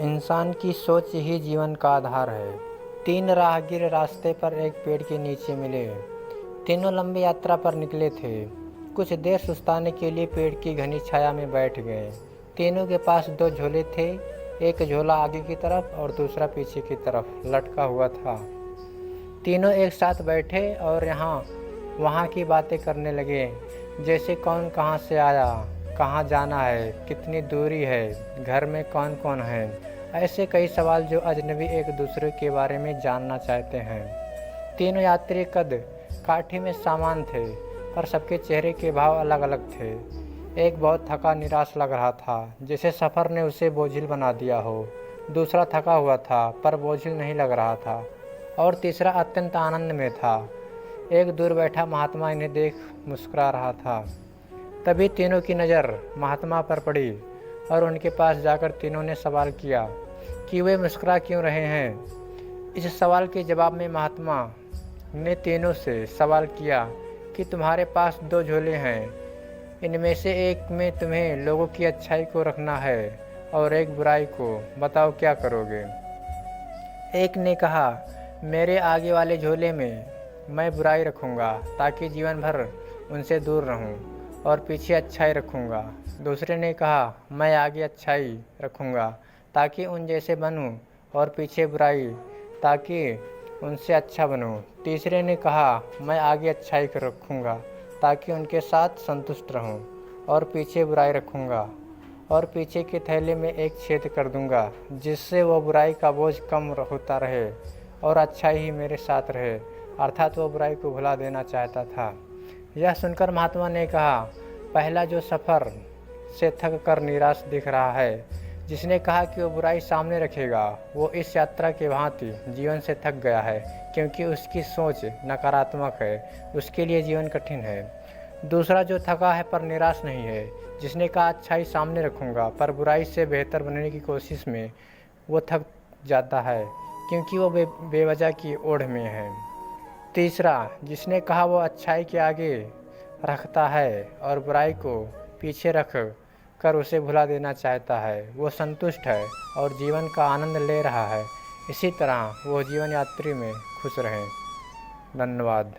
इंसान की सोच ही जीवन का आधार है। 3 राहगीर रास्ते पर एक पेड़ के नीचे मिले। तीनों लंबी यात्रा पर निकले थे। कुछ देर सुस्ताने के लिए पेड़ की घनी छाया में बैठ गए। तीनों के पास 2 झोले थे। एक झोला आगे की तरफ और दूसरा पीछे की तरफ लटका हुआ था। तीनों एक साथ बैठे और यहाँ वहाँ की बातें करने लगे, जैसे कौन कहाँ से आया, कहाँ जाना है, कितनी दूरी है, घर में कौन कौन है। ऐसे कई सवाल जो अजनबी एक दूसरे के बारे में जानना चाहते हैं। तीनों यात्री कद काठी में समान थे, पर सबके चेहरे के भाव अलग अलग थे। एक बहुत थका निराश लग रहा था, जैसे सफ़र ने उसे बोझिल बना दिया हो। दूसरा थका हुआ था, पर बोझिल नहीं लग रहा था। और तीसरा अत्यंत आनंद में था। एक दूर बैठा महात्मा इन्हें देख मुस्कुरा रहा था। तभी तीनों की नज़र महात्मा पर पड़ी और उनके पास जाकर तीनों ने सवाल किया कि वे मुस्कुरा क्यों रहे हैं। इस सवाल के जवाब में महात्मा ने तीनों से सवाल किया कि तुम्हारे पास 2 झोले हैं, इनमें से एक में तुम्हें लोगों की अच्छाई को रखना है और एक बुराई को, बताओ क्या करोगे। एक ने कहा, मेरे आगे वाले झोले में मैं बुराई रखूँगा ताकि जीवन भर उनसे दूर रहूँ, और पीछे अच्छाई रखूँगा। दूसरे ने कहा, मैं आगे अच्छाई रखूँगा ताकि उन जैसे बनूँ, और पीछे बुराई ताकि उनसे अच्छा बनूँ। तीसरे ने कहा, मैं आगे अच्छाई रखूँगा ताकि उनके साथ संतुष्ट रहूँ, और पीछे बुराई रखूँगा, और पीछे के थैले में एक छेद कर दूँगा, जिससे वह बुराई का बोझ कम होता रहे और अच्छाई ही मेरे साथ रहे। अर्थात वह बुराई को भुला देना चाहता था। यह सुनकर महात्मा ने कहा, पहला जो सफ़र से थक कर निराश दिख रहा है, जिसने कहा कि वो बुराई सामने रखेगा, वो इस यात्रा के भांति जीवन से थक गया है, क्योंकि उसकी सोच नकारात्मक है, उसके लिए जीवन कठिन है। दूसरा जो थका है पर निराश नहीं है, जिसने कहा अच्छाई सामने रखूँगा, पर बुराई से बेहतर बनने की कोशिश में वो थक जाता है, क्योंकि वो बेवजह की ओढ़ में है। तीसरा जिसने कहा वो अच्छाई के आगे रखता है और बुराई को पीछे रख कर उसे भुला देना चाहता है, वो संतुष्ट है और जीवन का आनंद ले रहा है। इसी तरह वो जीवन यात्री में खुश रहें। धन्यवाद।